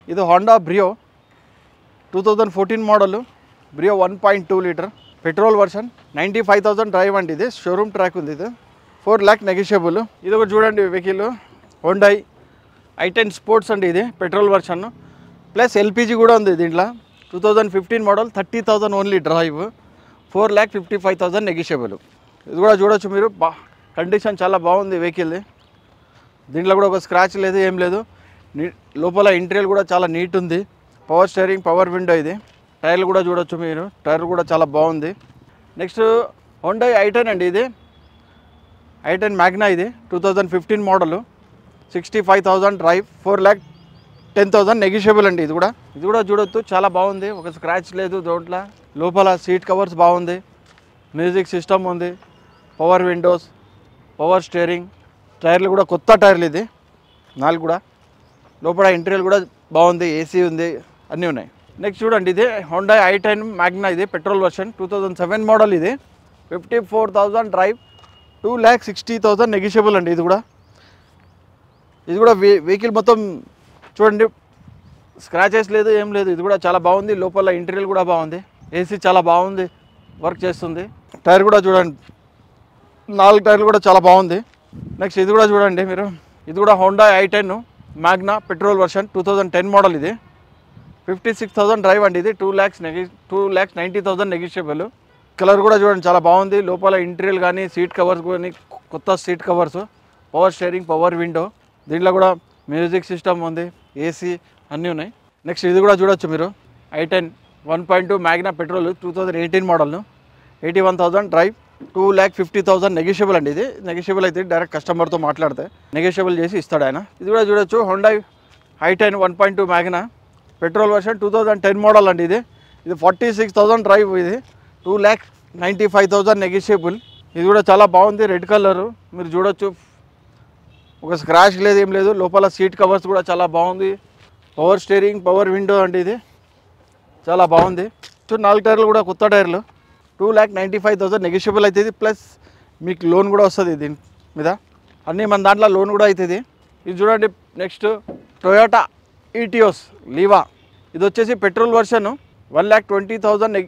ఇది Honda Brio 2014 model, Brio 1.2 litre petrol version, 95,000 drive అండి. ఇది షోరూమ్ ట్రాక్ ఉంది. ఇది 4 lakh నెగోషియబుల్. ఇది ఒకటి చూడండి వెహికల్, హోండాయ్ i10 స్పోర్ట్స్ అండి. ఇది పెట్రోల్ వర్షన్ ప్లస్ ఎల్పిజి కూడా ఉంది దీంట్లో. 2015 మోడల్, 30,000 ఓన్లీ డ్రైవ్, 4,55,000 నెగోషియబుల్. ఇది కూడా చూడొచ్చు మీరు, కండిషన్ చాలా బాగుంది వెహికల్ది. దీంట్లో కూడా ఒక స్క్రాచ్ లేదు, ఏం లేదు. లోపల ఇంటీరియర్ కూడా చాలా నీట్ ఉంది. Power steering, power window. ఇది టైర్లు కూడా చూడొచ్చు మీరు, టైర్ కూడా చాలా బాగుంది. నెక్స్ట్ హోండాయ్ i10 అండి. ఇది i10 మ్యాగ్నా. ఇది 2015 మోడల్, 65,000 డ్రైవ్, 4,10,000 నెగోషియబుల్ అండి. ఇది కూడా చూడొచ్చు, చాలా బాగుంది. ఒక స్క్రాచ్ లేదు దాంట్లో. లోపల సీట్ కవర్స్ బాగుంది, మ్యూజిక్ సిస్టమ్ ఉంది, పవర్ విండోస్, పవర్ స్టీరింగ్. టైర్లు కూడా కొత్త టైర్లు, ఇది 4 కూడా. లోపల ఇంటీరియర్ కూడా బాగుంది, ఏసీ ఉంది, అన్నీ ఉన్నాయి. నెక్స్ట్ చూడండి, ఇది హోండాయ్ i10 మ్యాగ్నా. ఇది పెట్రోల్ వర్షన్, 2007 మోడల్. ఇది 54,000 డ్రైవ్, 2,60,000 నెగోషియబుల్ అండి. ఇది కూడా వెహికల్ మొత్తం చూడండి, స్క్రాచెస్ లేదు, ఏం లేదు. ఇది కూడా చాలా బాగుంది. లోపల ఇంటీరియర్ కూడా బాగుంది, ఏసీ చాలా బాగుంది, వర్క్ చేస్తుంది. టైర్ కూడా చూడండి, 4 టైర్లు కూడా చాలా బాగుంది. నెక్స్ట్ ఇది కూడా చూడండి మీరు, ఇది కూడా Hyundai i10 Magna petrol version, 2010 model. ఇది 56,000 డ్రైవ్ అండి. ఇది 2,90,000 నెగోషియబుల్. కలర్ కూడా చూడండి, చాలా బాగుంది. లోపల ఇంటీరియర్ కానీ, సీట్ కవర్స్ కానీ కొత్త seat covers, power steering, power window. దీంట్లో కూడా మ్యూజిక్ సిస్టమ్ ఉంది, ఏసీ అన్నీ ఉన్నాయి. నెక్స్ట్ ఇది కూడా చూడొచ్చు మీరు, i10 1.2 Magna petrol, 2018 model, 81,000 drive, 2,50,000 negotiable అండి. ఇది నెగోషియబుల్ అయితే డైరెక్ట్ కస్టమర్తో మాట్లాడితే నెగోషియబుల్ చేసి ఇస్తాడు ఆయన. ఇది కూడా చూడొచ్చు, Hyundai i10 1.2 Magna petrol version, 2010 model అండి. ఇది 46,000 డ్రైవ్. ఇది 2,95,000 నెగోషియబుల్. ఇది కూడా చాలా బాగుంది, రెడ్ కలరు. మీరు చూడొచ్చు, ఒక స్క్రాచ్ లేదు, ఏం లేదు. లోపల సీట్ కవర్స్ కూడా చాలా బాగుంది, పవర్ స్టీరింగ్, పవర్ విండో అండి. ఇది చాలా బాగుంది. 4 టైర్లు కూడా కొత్త టైర్లు, 2,95,000 నెగోషియబుల్ అవుతుంది. ప్లస్ మీకు లోన్ కూడా వస్తుంది దీని మీద, అన్నీ మన దాంట్లో లోన్ కూడా అవుతుంది. ఇది చూడండి, నెక్స్ట్ టొయోటా ఈటియోస్ లీవా. ఇది వచ్చేసి పెట్రోల్ వర్షన్, 1,20,000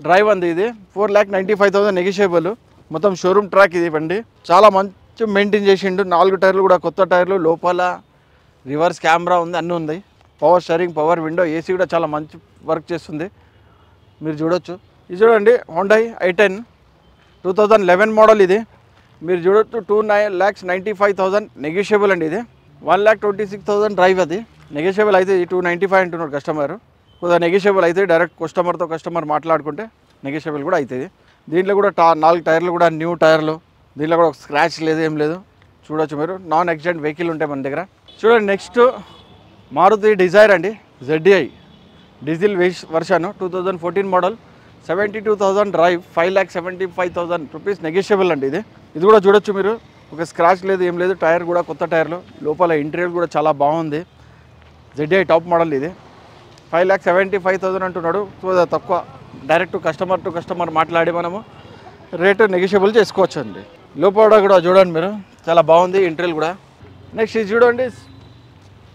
డ్రైవ్ అంది. ఇది 4,95,000 నెగోషియబుల్. మొత్తం షోరూమ్ ట్రాక్ ఇది బండి, చాలా మంచి మెయింటైన్ చేసిండు. 4 టైర్లు కూడా కొత్త టైర్లు, లోపల రివర్స్ కెమెరా ఉంది, అన్నీ ఉంది. Power steering, power window, AC కూడా చాలా మంచి వర్క్ చేస్తుంది, మీరు చూడొచ్చు. ఇది చూడండి, హోండాయ్ i10 2011 మోడల్. ఇది మీరు చూడొచ్చు, 2,95,000 నెగోషియబుల్ అండి. ఇది 1,26,000 డ్రైవ్. అది నెగోషియబుల్ అయితే 295 అంటున్నాడు కస్టమర్. కొద్దిగా నెగోషియబుల్ అయితే డైరెక్ట్ కస్టమర్ మాట్లాడుకుంటే నెగోషియబుల్ కూడా అవుతుంది. దీంట్లో కూడా 4 టైర్లు కూడా న్యూ టైర్లు. దీంట్లో కూడా ఒక స్క్రాచ్ లేదు, ఏం లేదు. చూడొచ్చు మీరు, నాన్ యాక్సిడెంట్ వెహికల్ ఉంటాయి మన దగ్గర. చూడండి, నెక్స్ట్ మారుతి డిజైర్ అండి, ZDI diesel version, 2014 model, 72,000 drive, 5,75,000 rupees negotiable అండి. ఇది కూడా చూడొచ్చు మీరు, ఒక స్క్రాచ్ లేదు, ఏం లేదు. టైర్ కూడా కొత్త టైర్లు, లోపల ఇంటీరియర్ కూడా చాలా బాగుంది. ZDI top model. ఇది 5,75,000 అంటున్నాడు. తక్కువ, డైరెక్ట్ కస్టమర్ మాట్లాడి మనము రేటు నెగోషియబుల్ చేసుకోవచ్చు అండి. లోపల కూడా చూడండి మీరు, చాలా బాగుంది ఇంటీరియర్ కూడా. నెక్స్ట్ ఇది చూడండి,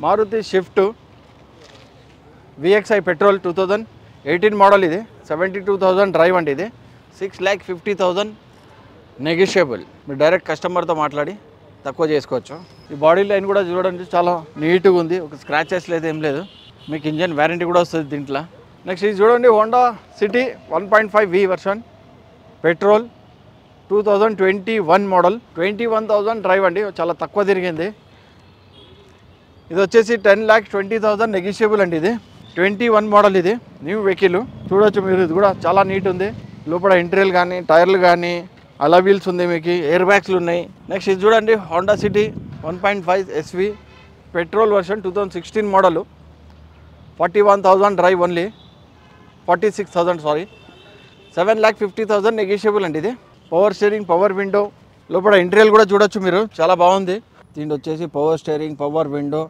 Maruti Swift VXI petrol, 2018 model. ఇది 72,000 డ్రైవ్ అండి. ఇది 6,50,000 నెగోషియబుల్. మీరు డైరెక్ట్ కస్టమర్తో మాట్లాడి తక్కువ చేసుకోవచ్చు. ఈ బాడీ లైన్ కూడా చూడండి, చాలా నీట్గా ఉంది, ఒక స్క్రాచెస్ లేదు, ఏం లేదు. మీకు ఇంజన్ వారంటీ కూడా వస్తుంది దీంట్లో. నెక్స్ట్ ఇది చూడండి, Honda city 1.5V version petrol, 2021 model, 21,000 drive అండి, చాలా తక్కువ తిరిగింది. ఇది వచ్చేసి 10,20,000 నెగోషియబుల్ అండి. ఇది 21 మోడల్. ఇది న్యూ వెహికల్, చూడొచ్చు మీరు. ఇది కూడా చాలా నీట్ ఉంది, లోపల ఇంటీరియర్ కానీ, టైర్లు కానీ, అలా వీల్స్ ఉంది, మీకు ఎయిర్ బ్యాగ్స్లు ఉన్నాయి. నెక్స్ట్ ఇది చూడండి, Honda city 1.5 SV petrol version, 2016 model, 41,000 drive only, 46,000 sorry, 7,50,000 negotiable అండి. ఇది పవర్ స్టీరింగ్, పవర్ విండో, లోపల ఇంటీరియర్ కూడా చూడొచ్చు మీరు, చాలా బాగుంది. దీంట్లో వచ్చేసి power steering, power window,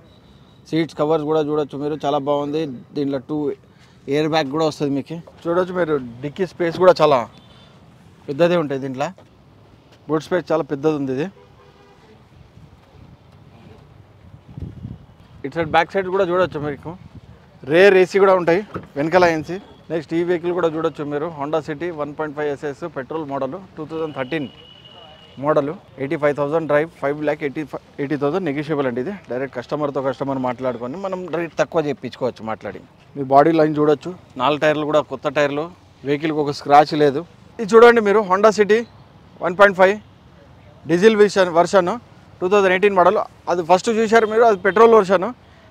seats covers కూడా చూడొచ్చు మీరు, చాలా బాగుంది. దీంట్లో 2 ఎయిర్ బ్యాగ్ కూడా వస్తుంది మీకు, చూడొచ్చు మీరు. డిక్కీ స్పేస్ కూడా చాలా పెద్దదే ఉంటుంది దీంట్లో, బూట్ స్పేస్ చాలా పెద్దది ఉంది. ఇది ఇటు సైడ్ బ్యాక్ సైడ్ కూడా చూడొచ్చు మీకు, రేర్ ఏసీ కూడా ఉంటాయి వెనకాల ఏసీ. నెక్స్ట్ ఈ వెహికల్ కూడా చూడొచ్చు మీరు, Honda city 1.5 SS petrol model 2013 model, 85,000 drive, 5,80,000 negotiable అండి. ఇది డైరెక్ట్ కస్టమర్ మాట్లాడుకొని మనం రేట్ తక్కువ చెప్పించుకోవచ్చు మాట్లాడి. మీ బాడీ లైన్ చూడొచ్చు, 4 టైర్లు కూడా కొత్త టైర్లు, వెహికల్కి ఒక స్క్రాచ్ లేదు. ఇది చూడండి మీరు, Honda city 1.5 diesel version 2018 model. అది ఫస్ట్ చూశారు మీరు, అది పెట్రోల్ వర్షన్.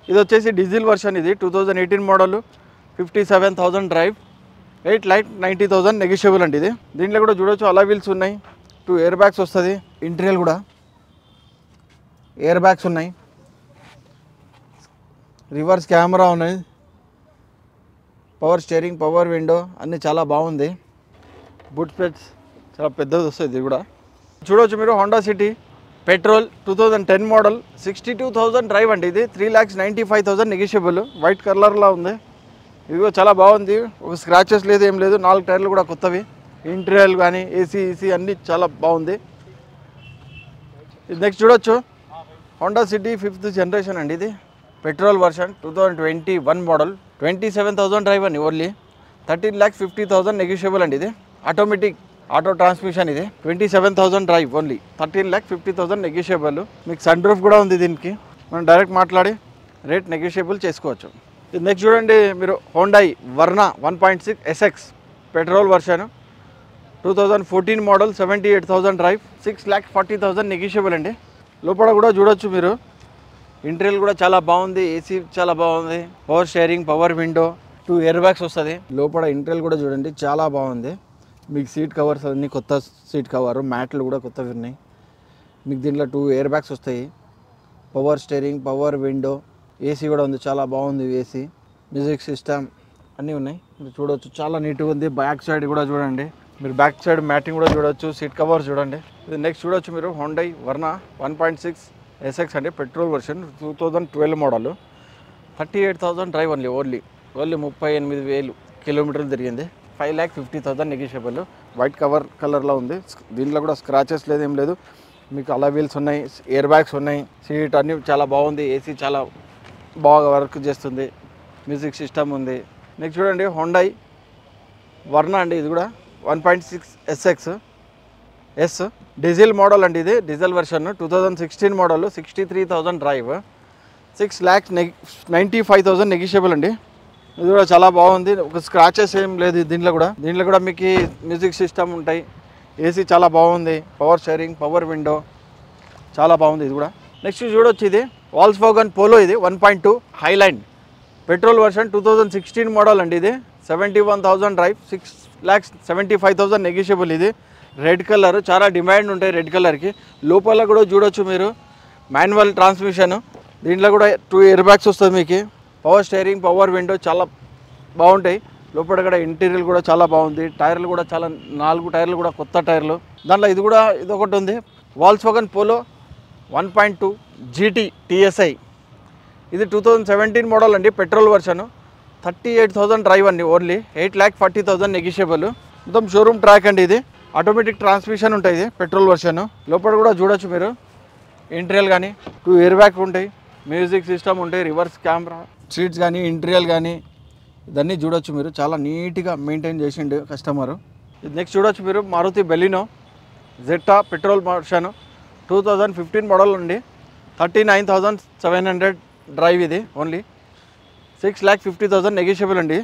ఇది వచ్చేసి డీజిల్ వర్షన్. ఇది 2018 మోడల్, 57,000 డ్రైవ్, 8,90,000 నెగిషియబుల్ అండి. ఇది దీంట్లో కూడా చూడొచ్చు అలా వీల్స్ ఉన్నాయి, 2 ఎయిర్ బ్యాగ్స్ వస్తుంది, ఇంటీరియర్ కూడా ఎయిర్ బ్యాగ్స్ ఉన్నాయి, రివర్స్ కెమెరా ఉన్నాయి, పవర్ స్టీరింగ్, పవర్ విండో అన్నీ చాలా బాగుంది. బూట్ స్పేస్ చాలా పెద్దది వస్తుంది. ఇది కూడా చూడవచ్చు మీరు, Honda city petrol 2010 model, 62,000 drive అండి. ఇది 3,95,000 నెగిషియబుల్, వైట్ కలర్లో ఉంది. ఇది కూడా చాలా బాగుంది, ఒక స్క్రాచెస్ లేదు, ఏం లేదు. 4 టైర్లు కూడా కొత్తవి, ఇంటీరియర్ కానీ ఏసీ అన్నీ చాలా బాగుంది. ఇది నెక్స్ట్ చూడొచ్చు, హోండా సిటీ 5th జనరేషన్ అండి. ఇది పెట్రోల్ వర్షన్ 2021 మోడల్, 27,000 డ్రైవ్ అండి ఓన్లీ, 13,50,000 నెగిషియబుల్ అండి. ఇది ఆటోమేటిక్ ఆటో ట్రాన్స్మిషన్. ఇది 27,000 డ్రైవ్ ఓన్లీ, 13,50,000 నెగిషియబుల్. మీకు సన్ రూఫ్ కూడా ఉంది. దీనికి మనం డైరెక్ట్ మాట్లాడి రేట్ నెగిషియబుల్ చేసుకోవచ్చు. ఇది నెక్స్ట్ చూడండి మీరు, Hyundai Verna 1.6 SX petrol version 2014 model, 78,000 drive, 6,40,000 negotiable అండి. లోపల కూడా చూడొచ్చు మీరు, ఇంటీరియర్ కూడా చాలా బాగుంది, ఏసీ చాలా బాగుంది, power steering, power window, 2 air bags వస్తుంది. లోపల ఇంటీరియర్ కూడా చూడండి చాలా బాగుంది. మీకు సీట్ కవర్స్ అన్నీ కొత్త సీట్ కవర్, మ్యాట్లు కూడా కొత్తవి ఉన్నాయి. మీకు దీంట్లో 2 ఎయిర్ బ్యాగ్స్ వస్తాయి, power steering, power window, AC కూడా ఉంది, చాలా బాగుంది ఏసీ, మ్యూజిక్ సిస్టమ్ అన్నీ ఉన్నాయి. మీరు చూడవచ్చు చాలా నీట్గా ఉంది. బ్యాక్ సైడ్ కూడా చూడండి మీరు, బ్యాక్ సైడ్ మ్యాటింగ్ కూడా చూడొచ్చు, సీట్ కవర్స్ చూడండి. ఇది నెక్స్ట్ చూడొచ్చు మీరు, హోండాయ్ వర్నా 1.6 SX అంటే petrol version 2012 model, 38,000 drive only 38,000 కిలోమీటర్లు తిరిగింది, 5,50,000 నెగిషియబుల్. వైట్ కలర్లో ఉంది. దీంట్లో కూడా స్క్రాచెస్ లేదు, ఏం లేదు. మీకు అలా వీల్స్ ఉన్నాయి, ఎయిర్ బ్యాగ్స్ ఉన్నాయి, సీట్ అన్నీ చాలా బాగుంది, ఏసీ చాలా బాగా వర్క్ చేస్తుంది, మ్యూజిక్ సిస్టమ్ ఉంది. నెక్స్ట్ చూడండి, హోండాయ్ వర్నా అండి. ఇది కూడా 1.6 SX ఎస్ డీజిల్ మోడల్ అండి. ఇది diesel version 2016 model, 63,000 drive, 6,95,000 negotiable అండి. ఇది కూడా చాలా బాగుంది, ఒక స్క్రాచెస్ ఏం లేదు. దీంట్లో కూడా మీకు మ్యూజిక్ సిస్టమ్ ఉంటాయి, ఏసీ చాలా బాగుంది, పవర్ స్టీరింగ్, పవర్ విండో చాలా బాగుంది. ఇది కూడా నెక్స్ట్ చూడొచ్చు, ఇది వాల్క్స్వాగన్ పోలో. ఇది 1.2 హైలైన్ పెట్రోల్ వర్షన్ 2016 మోడల్ అండి. ఇది 71,000 డ్రైవ్, 6,75,000 నెగిషియబుల్. ఇది రెడ్ కలర్, చాలా డిమాండ్ ఉంటాయి రెడ్ కలర్కి. లోపల కూడా చూడొచ్చు మీరు, మాన్యువల్ ట్రాన్స్మిషన్. దీంట్లో కూడా 2 ఎయిర్ బ్యాగ్స్ వస్తుంది మీకు, పవర్ స్టీరింగ్, పవర్ విండో చాలా బాగుంటాయి. లోపల కూడా ఇంటీరియర్ కూడా చాలా బాగుంది. టైర్లు కూడా చాలా 4 టైర్లు కూడా కొత్త టైర్లు. దాంట్లో ఇది ఒకటి ఉంది, వాల్క్స్వాగన్ పోలో 1.2 GT TSI. ఇది 2017 మోడల్ అండి, పెట్రోల్ వర్షన్ 38,000 డ్రైవ్ అండి ఓన్లీ, 8,40,000 నెగిషియబుల్. మొత్తం షోరూమ్ ట్రాక్ అండి. ఇది ఆటోమేటిక్ ట్రాన్స్మిషన్ ఉంటుంది, ఇది పెట్రోల్ వర్షన్. లోపల కూడా చూడొచ్చు మీరు, ఇంటీరియర్ కానీ 2 ఎయిర్ బ్యాగ్ ఉంటాయి, మ్యూజిక్ సిస్టమ్ ఉంటాయి, రివర్స్ కెమెరా, సీట్స్ కానీ ఇంటీరియర్ కానీ ఇదన్నీ చూడొచ్చు మీరు. చాలా నీట్గా మెయింటైన్ చేసిండు కస్టమరు. ఇది నెక్స్ట్ చూడొచ్చు మీరు, Maruti Baleno జెట్టా petrol version 2015 model అండి, 39,700 డ్రైవ్. ఇది ఓన్లీ 6,50,000 నెగిషియబుల్ అండి.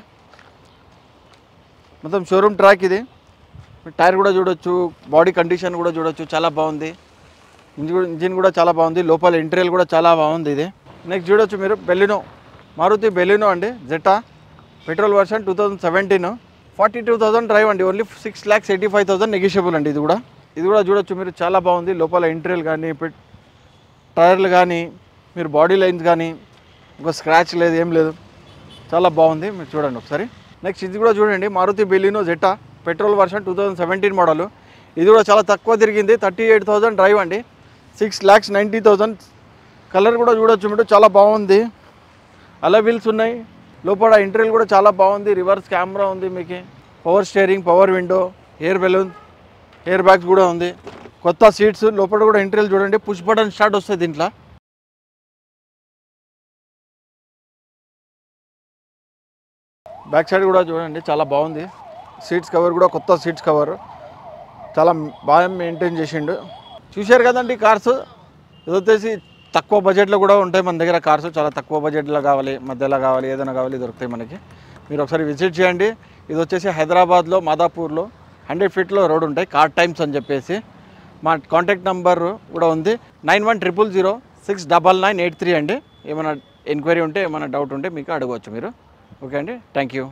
మొత్తం షోరూమ్ ట్రాక్. ఇది టైర్ కూడా చూడొచ్చు, బాడీ కండిషన్ కూడా చూడొచ్చు, చాలా బాగుంది. ఇంజిన్ కూడా చాలా బాగుంది, లోపల ఇంటీరియర్ కూడా చాలా బాగుంది. ఇది నెక్స్ట్ చూడొచ్చు మీరు, మారుతి బెలినో అండి, జెట్టా పెట్రోల్ వర్షన్ 2017, 42,000 డ్రైవ్ అండి, ఓన్లీ 6,85,000 నెగిషియబుల్ అండి. ఇది కూడా చూడొచ్చు మీరు, చాలా బాగుంది. లోపల ఇంటీరియర్ కానీ టైర్లు కానీ మీరు బాడీ లైన్స్ కానీ ఒక స్క్రాచ్ లేదు, ఏం లేదు, చాలా బాగుంది. మీరు చూడండి ఒకసారి. నెక్స్ట్ ఇది కూడా చూడండి, Maruti Baleno జెట్టా petrol version 2017 model. ఇది కూడా చాలా తక్కువ తిరిగింది, 38,000 డ్రైవ్ అండి, 6,90,000. కలర్ కూడా చూడొచ్చు మీరు, చాలా బాగుంది. అలా వీల్స్ ఉన్నాయి. లోపల ఇంటీరియర్ కూడా చాలా బాగుంది, రివర్స్ కెమెరా ఉంది మీకు, power steering, power window, air balloon, air bags కూడా ఉంది, కొత్త సీట్స్. లోపల కూడా ఇంటీరియర్ చూడండి, పుష్ బటన్ స్టార్ట్ వస్తుంది దీంట్లో. బ్యాక్ సైడ్ కూడా చూడండి చాలా బాగుంది. సీట్స్ కవర్ కూడా కొత్త సీట్స్ కవర్ చాలా బాగా మెయింటైన్ చేసిండు. చూశారు కదండి కార్స్. ఇది వచ్చేసి తక్కువ బడ్జెట్లో కూడా ఉంటాయి మన దగ్గర కార్స్. చాలా తక్కువ బడ్జెట్లో కావాలి, మధ్యలో కావాలి, ఏదైనా కావాలి దొరుకుతాయి మనకి. మీరు ఒకసారి విజిట్ చేయండి. ఇది వచ్చేసి హైదరాబాద్లో మాదాపూర్లో 100 ఫీట్లో రోడ్ ఉంటాయి, కార్ టైమ్స్ అని చెప్పేసి. మా కాంటాక్ట్ నెంబర్ కూడా ఉంది 9100069983 అండి. ఏమైనా ఎంక్వైరీ ఉంటే, ఏమైనా డౌట్ ఉంటే మీకు అడగవచ్చు మీరు. ఓకే అండి, థ్యాంక్ యూ.